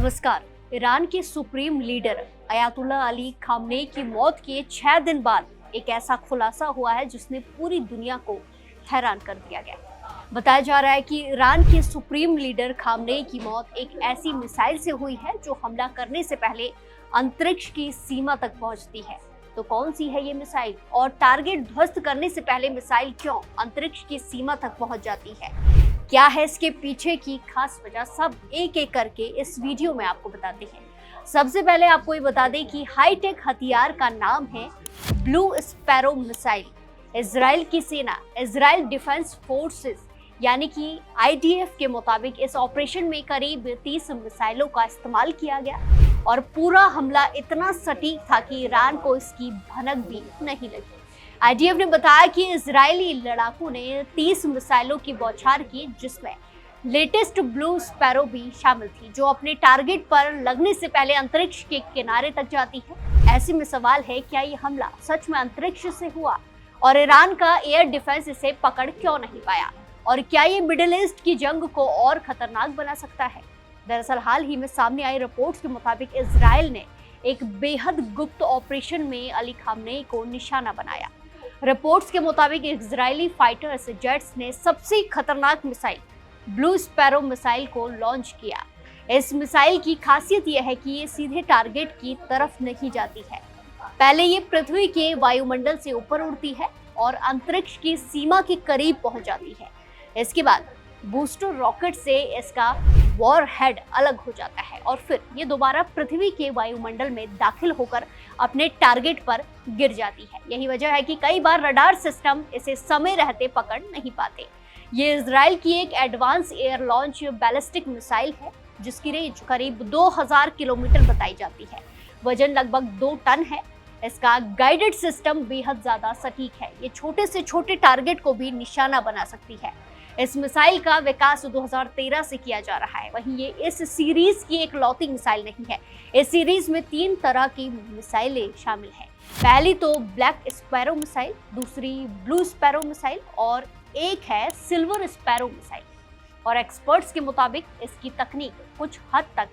नमस्कार। ईरान के supreme leader Ayatollah Ali Khamenei की मौत के 6 दिन बाद एक ऐसा खुलासा हुआ है जिसने पूरी दुनिया को हैरान कर दिया गया। बताया जा रहा है कि ईरान के सुप्रीम लीडर खामनेई की मौत एक ऐसी मिसाइल से हुई है जो हमला करने से पहले अंतरिक्ष की सीमा तक पहुंचती है। तो कौन सी है ये मिसाइल और टारगेट ध्वस्त करने से पहले मिसाइल क्यों अंतरिक्ष की सीमा तक पहुंच जाती है, क्या है इसके पीछे की खास वजह, सब एक एक करके इस वीडियो में आपको बताते हैं। सबसे पहले आपको ये बता दें कि हाईटेक हथियार का नाम है ब्लू स्पैरो मिसाइल। इजराइल की सेना, इजराइल डिफेंस फोर्सेस यानी कि IDF के मुताबिक इस ऑपरेशन में करीब 30 मिसाइलों का इस्तेमाल किया गया और पूरा हमला इतना सटीक था कि ईरान को इसकी भनक भी नहीं लगी। IDF ने बताया कि इजरायली लड़ाकों ने 30 मिसाइलों की बौछार की, जिसमें लेटेस्ट ब्लू स्पैरो भी शामिल थी, जो अपने टारगेट पर लगने से पहले अंतरिक्ष के किनारे तक जाती है। ऐसे में सवाल है, क्या ये हमला सच में अंतरिक्ष से हुआ और ईरान का एयर डिफेंस इसे पकड़ क्यों नहीं पाया, और क्या ये मिडिल ईस्ट की जंग को और खतरनाक बना सकता है। दरअसल हाल ही में सामने आई रिपोर्ट्स के मुताबिक इजराइल ने एक बेहद गुप्त ऑपरेशन में अली खामनेई को निशाना बनाया। रिपोर्ट्स के मुताबिक इजरायली फाइटर्स जेट्स ने सबसे खतरनाक मिसाइल ब्लू स्पैरो मिसाइल को लॉन्च किया। इस मिसाइल की खासियत यह है कि ये सीधे टारगेट की तरफ नहीं जाती है। पहले ये पृथ्वी के वायुमंडल से ऊपर उड़ती है और अंतरिक्ष की सीमा के करीब पहुंच जाती है। इसके बाद बूस्टर रॉकेट से इसका वॉर हेड अलग हो जाता है और फिर ये दोबारा पृथ्वी के वायुमंडल में दाखिल होकर अपने टारगेट पर गिर जाती है। यही वजह है कि कई बार रडार सिस्टम इसे समय रहते पकड़ नहीं पाते। ये इजराइल की एक advance air launch ballistic missile है जिसकी रेंज करीब 2000 किलोमीटर बताई जाती है। वजन लगभग 2 टन है। इसका गाइडेड सिस्टम बेहद ज्यादा सटीक है। ये छोटे से छोटे टारगेट को भी निशाना बना सकती है। इस मिसाइल का विकास 2013 से किया जा रहा है। वहीं ये इस सीरीज की एक लौती मिसाइल नहीं है। इस सीरीज में 3 तरह की मिसाइलें शामिल हैं। पहली तो ब्लैक स्पैरो मिसाइल, दूसरी ब्लू स्पैरो मिसाइल और एक है सिल्वर स्पैरो मिसाइल। और एक्सपर्ट्स के मुताबिक इसकी तकनीक कुछ हद तक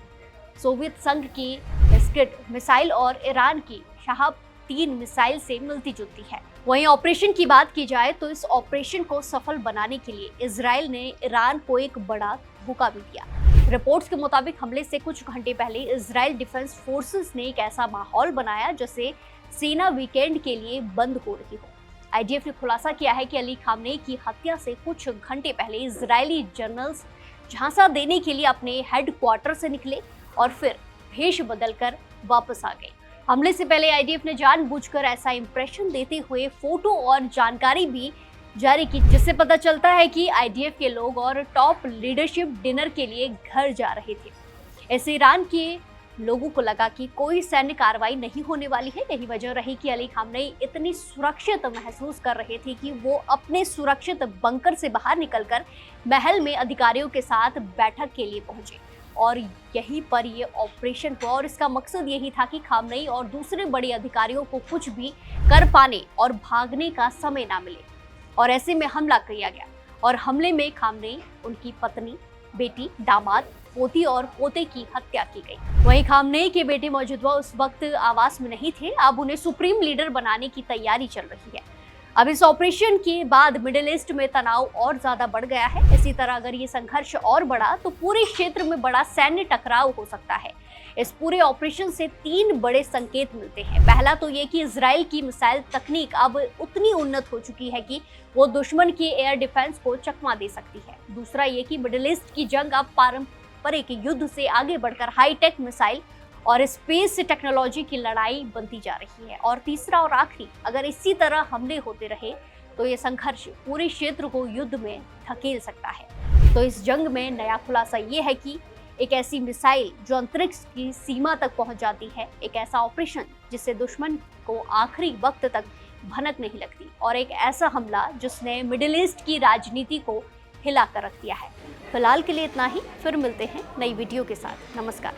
सोवियत संघ की स्किड मिसाइल और ईरान की शहाब 3 मिसाइल से मिलती जुलती है। वहीं ऑपरेशन की बात की जाए तो इस ऑपरेशन को सफल बनाने के लिए इजराइल ने ईरान को एक बड़ा धोखा भी दिया। रिपोर्ट्स के मुताबिक हमले से कुछ घंटे पहले इजराइल डिफेंस फोर्सेस ने एक ऐसा माहौल बनाया जैसे सेना वीकेंड के लिए बंद हो रही हो। IDF ने खुलासा किया है कि अली खामनेई की हत्या से कुछ घंटे पहले इजरायली जनरल्स झांसा देने के लिए अपने हेडक्वार्टर से निकले और फिर भेष बदलकर वापस आ गए। हमले से पहले IDF ने जानबूझकर ऐसा इंप्रेशन देते हुए फोटो और जानकारी भी जारी की, जिससे पता चलता है कि IDF के लोग और टॉप लीडरशिप डिनर के लिए घर जा रहे थे। ऐसे ईरान के लोगों को लगा कि कोई सैन्य कार्रवाई नहीं होने वाली है। यही वजह रही कि अली खामनेई इतनी सुरक्षित महसूस कर रहे थे कि वो अपने सुरक्षित बंकर से बाहर निकलकर महल में अधिकारियों के साथ बैठक के लिए पहुंचे और यहीं पर ये ऑपरेशन हुआ। और इसका मकसद यही था कि खामनेई और दूसरे बड़े अधिकारियों को कुछ भी कर पाने और भागने का समय ना मिले, और ऐसे में हमला किया गया। और हमले में खामनेई, उनकी पत्नी, बेटी, दामाद, पोती और पोते की हत्या की गई। वहीं खामनेई के बेटे मौजूदा उस वक्त आवास में नहीं थे। अब उन्हें सुप्रीम लीडर बनाने की तैयारी चल रही है। अब इस ऑपरेशन के बाद मिडिल ईस्ट में तनाव और ज्यादा बढ़ गया है। इसी तरह अगर ये संघर्ष और बढ़ा तो पूरे क्षेत्र में बड़ा सैन्य टकराव हो सकता है। इस पूरे ऑपरेशन से 3 बड़े संकेत मिलते हैं। पहला तो ये कि इजराइल की मिसाइल तकनीक अब उतनी उन्नत हो चुकी है कि वो दुश्मन के एयर डिफेंस को चकमा दे सकती है। दूसरा ये कि मिडिल ईस्ट की जंग अब पारंपरिक युद्ध से आगे बढ़कर हाईटेक मिसाइल और स्पेस टेक्नोलॉजी की लड़ाई बनती जा रही है। और तीसरा और आखिरी, अगर इसी तरह हमले होते रहे तो ये संघर्ष पूरे क्षेत्र को युद्ध में धकेल सकता है। तो इस जंग में नया खुलासा ये है कि एक ऐसी मिसाइल जो अंतरिक्ष की सीमा तक पहुंच जाती है, एक ऐसा ऑपरेशन जिससे दुश्मन को आखिरी वक्त तक भनक नहीं लगती, और एक ऐसा हमला जिसने मिडिल ईस्ट की राजनीति को हिला कर रख दिया है। फिलहाल के लिए इतना ही, फिर मिलते हैं नई वीडियो के साथ। नमस्कार।